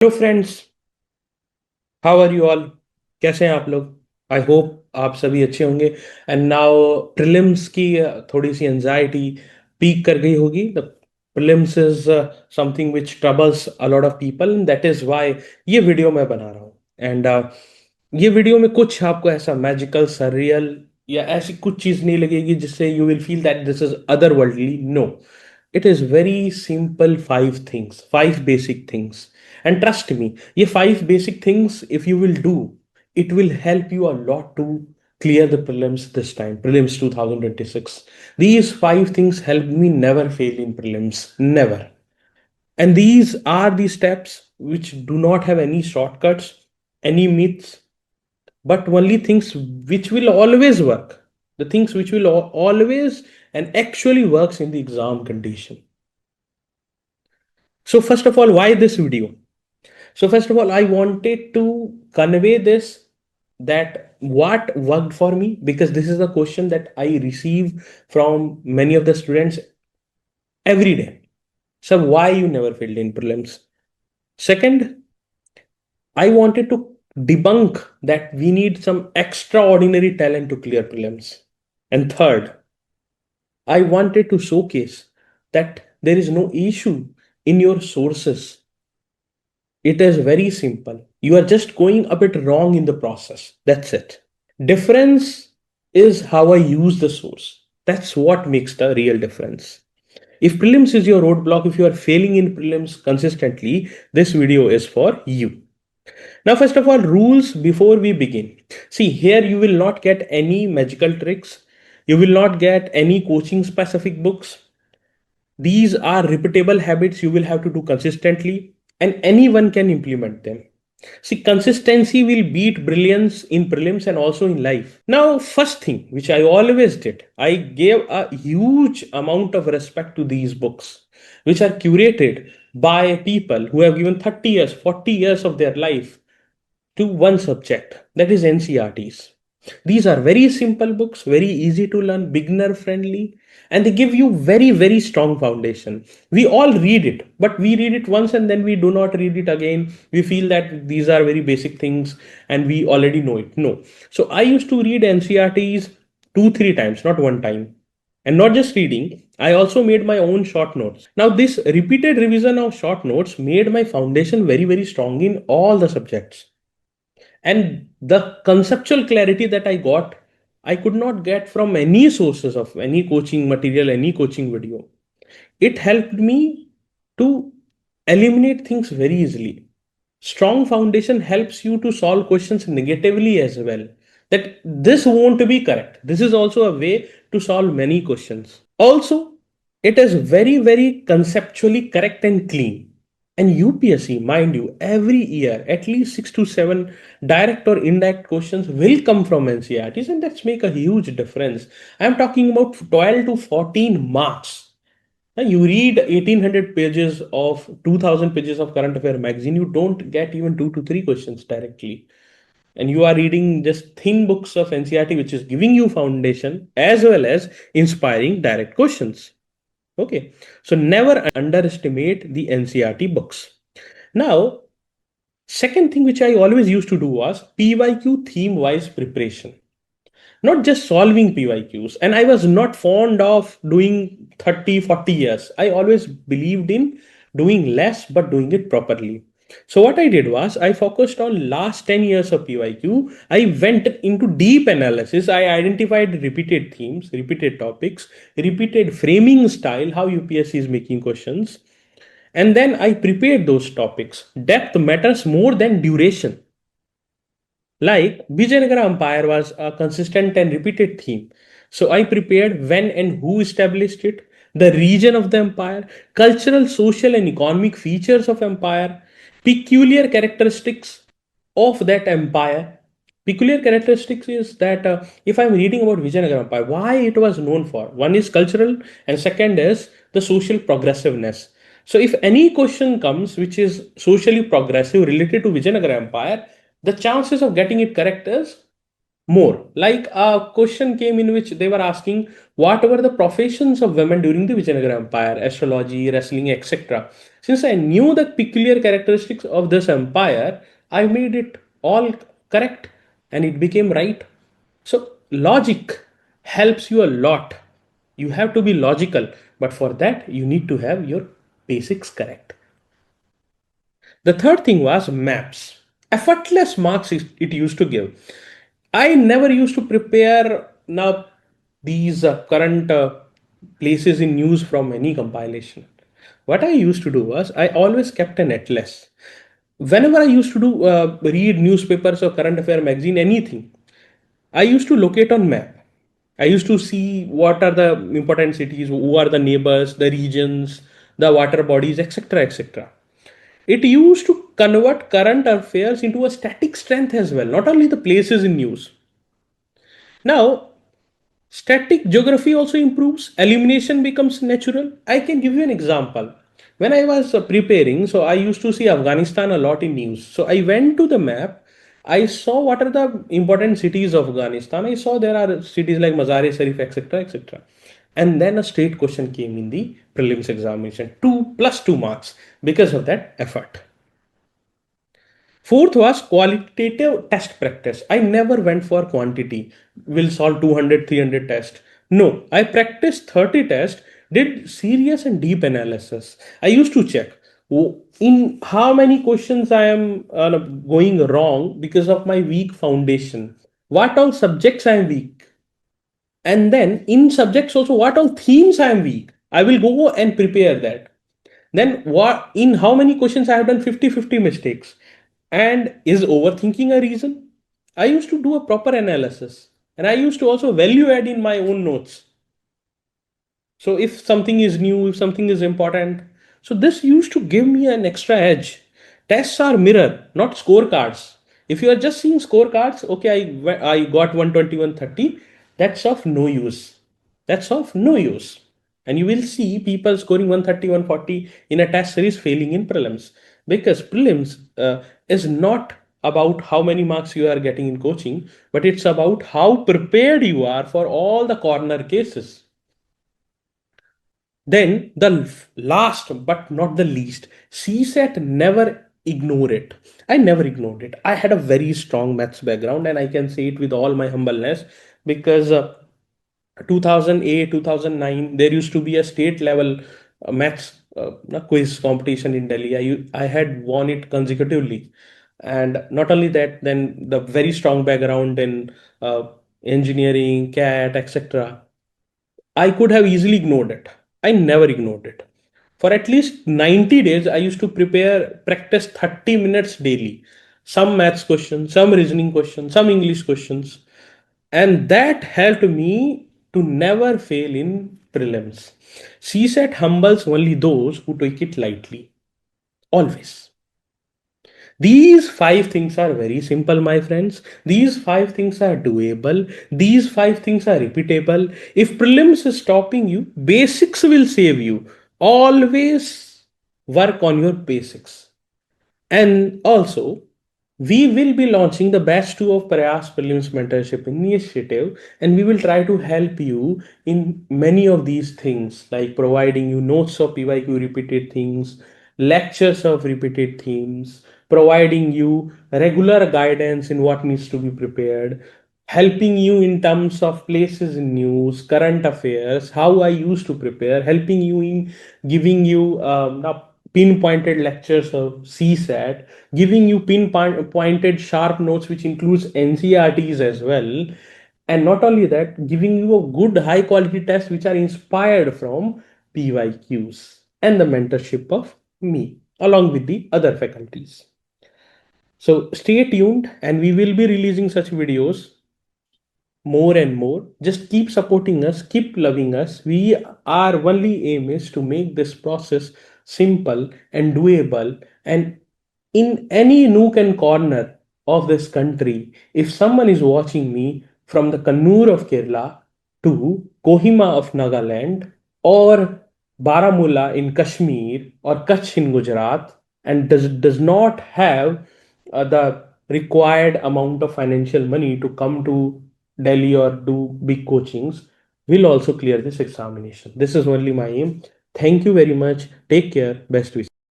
Hello friends, how are you all. कैसे हैं आप लोग। आई होप आप सभी अच्छे होंगे। एंड नाउ प्रिलिम्स की थोड़ी सी एंजाइटी पीक कर गई होगी। The prelims is something which troubles a lot of people, and that is why ये वीडियो मैं बना रहा हूँ। एंड ये वीडियो में कुछ आपको ऐसा मैजिकल सररियल या ऐसी कुछ चीज नहीं लगेगी जिससे you will feel that this is other worldly. No, it is very simple, five things, five basic things. And trust me, ये five basic things, if you will do, it will help you a lot to clear the prelims this time, prelims 2026. These five things helped me never fail in prelims, never. And these are the steps which do not have any shortcuts, any myths, but only things which will always work. The things which will always and actually works in the exam condition. So first of all, why this video? So first of all, I wanted to convey this, that what worked for me, because this is a question that I receive from many of the students every day. So why you never failed in prelims? Second, I wanted to debunk that we need some extraordinary talent to clear prelims. And third, I wanted to showcase that there is no issue in your sources. It is very simple. You are just going a bit wrong in the process. That's it. Difference is how I use the source. That's what makes the real difference. If prelims is your roadblock, if you are failing in prelims consistently, this video is for you. Now, first of all, rules before we begin. See, here you will not get any magical tricks. You will not get any coaching specific books. These are repeatable habits you will have to do consistently, and anyone can implement them. See, consistency will beat brilliance in prelims and also in life. Now, first thing which I always did, I gave a huge amount of respect to these books, which are curated by people who have given 30 years, 40 years of their life to one subject, that is NCERTs. These are very simple books, very easy to learn, beginner friendly, and they give you very, very strong foundation. We all read it, but we read it once and then we do not read it again. We feel that these are very basic things and we already know it. No. So I used to read NCERTs two, three times, not one time. And not just reading, I also made my own short notes. Now, this repeated revision of short notes made my foundation very, very strong in all the subjects. And the conceptual clarity that I got, I could not get from any sources of any coaching material, any coaching video. It helped me to eliminate things very easily. Strong foundation helps you to solve questions negatively as well, that this won't be correct, this is also a way to solve many questions. Also, it is very, very conceptually correct and clean. And UPSC, mind you, every year at least 6 to 7 direct or indirect questions will come from NCERTs, and that's make a huge difference. I'm talking about 12 to 14 marks. Now, you read 1800 pages of 2000 pages of current affair magazine, you don't get even 2 to 3 questions directly. And you are reading just thin books of NCERT, which is giving you foundation as well as inspiring direct questions. Okay, so never underestimate the NCERT books. Now, second thing which I always used to do was PYQ theme wise preparation, not just solving PYQs. And I was not fond of doing 30, 40 years. I always believed in doing less but doing it properly. So what I did was I focused on last 10 years of PYQ. I went into deep analysis. I identified repeated themes, repeated topics, repeated framing style, how UPSC is making questions. And then I prepared those topics. Depth matters more than duration. Like Vijayanagara Empire was a consistent and repeated theme. So I prepared when and who established it, the region of the empire, cultural, social, and economic features of empire, peculiar characteristics of that empire. Peculiar characteristics is that if I'm reading about Vijayanagara Empire, why it was known for? One is cultural, and second is the social progressiveness. So if any question comes which is socially progressive related to Vijayanagara Empire, the chances of getting it correct is more. Like a question came in which they were asking what were the professions of women during the Vijayanagara Empire, astrology, wrestling, etc. Since I knew the peculiar characteristics of this empire, I made it all correct and it became right. So, logic helps you a lot. You have to be logical, but for that, you need to have your basics correct. The third thing was maps. Effortless marks it used to give. I never used to prepare now these current places in news from any compilation. What I used to do was I always kept an atlas. Whenever I used to do read newspapers or current affair magazine, anything, I used to locate on map. I used to see what are the important cities, who are the neighbors, the regions, the water bodies, etc., etc. It used to convert current affairs into a static strength as well, not only the places in news. Now, static geography also improves, elimination becomes natural. I can give you an example. When I was preparing, so I used to see Afghanistan a lot in news. So I went to the map. I saw what are the important cities of Afghanistan. I saw there are cities like Mazar-e-Sharif, etc., etc. And then a straight question came in the prelims examination, 2 + 2 marks because of that effort. Fourth was qualitative test practice. I never went for quantity. Will solve 200, 300 tests. No, I practiced 30 tests, did serious and deep analysis. I used to check in how many questions I am going wrong because of my weak foundation. What all subjects I am weak. And then in subjects also, what all themes I am weak. I will go and prepare that. Then what in how many questions I have done 50-50 mistakes. And is overthinking a reason? I used to do a proper analysis and I used to also value add in my own notes. So if something is new, if something is important, so this used to give me an extra edge. Tests are mirror, not scorecards. If you are just seeing scorecards, okay, I got 120, 130, that's of no use. That's of no use. And you will see people scoring 130, 140 in a test series failing in prelims. Because prelims is not about how many marks you are getting in coaching, but it's about how prepared you are for all the corner cases. Then the last but not the least, CSAT never ignore it. I never ignored it. I had a very strong maths background and I can say it with all my humbleness because 2008, 2009, there used to be a state level maths quiz competition in Delhi. I had won it consecutively. And not only that, then the very strong background in engineering, CAT, etc. I could have easily ignored it. I never ignored it. For at least 90 days, I used to practice 30 minutes daily. Some maths questions, some reasoning questions, some English questions. And that helped me to never fail in prelims. CSAT humbles only those who take it lightly. Always. These five things are very simple, my friends. These five things are doable. These five things are repeatable. If prelims is stopping you, basics will save you. Always work on your basics. And also, we will be launching the batch 2 of Prayas Prelims Mentorship Initiative, and we will try to help you in many of these things, like providing you notes of PYQ repeated things, lectures of repeated themes, providing you regular guidance in what needs to be prepared, helping you in terms of places in news, current affairs, how I used to prepare, helping you in giving you pinpointed lectures of CSAT, giving you pinpointed sharp notes, which includes NCERTs as well. And not only that, giving you a good high quality tests which are inspired from PYQs and the mentorship of me, along with the other faculties. So stay tuned and we will be releasing such videos more and more. Just keep supporting us, keep loving us. We our only aim is to make this process simple and doable. And in any nook and corner of this country, if someone is watching me from the Kannur of Kerala to Kohima of Nagaland or Baramulla in Kashmir or Kutch in Gujarat and does not have the required amount of financial money to come to Delhi or do big coachings will also clear this examination. This is only my aim. Thank you very much. Take care. Best wishes.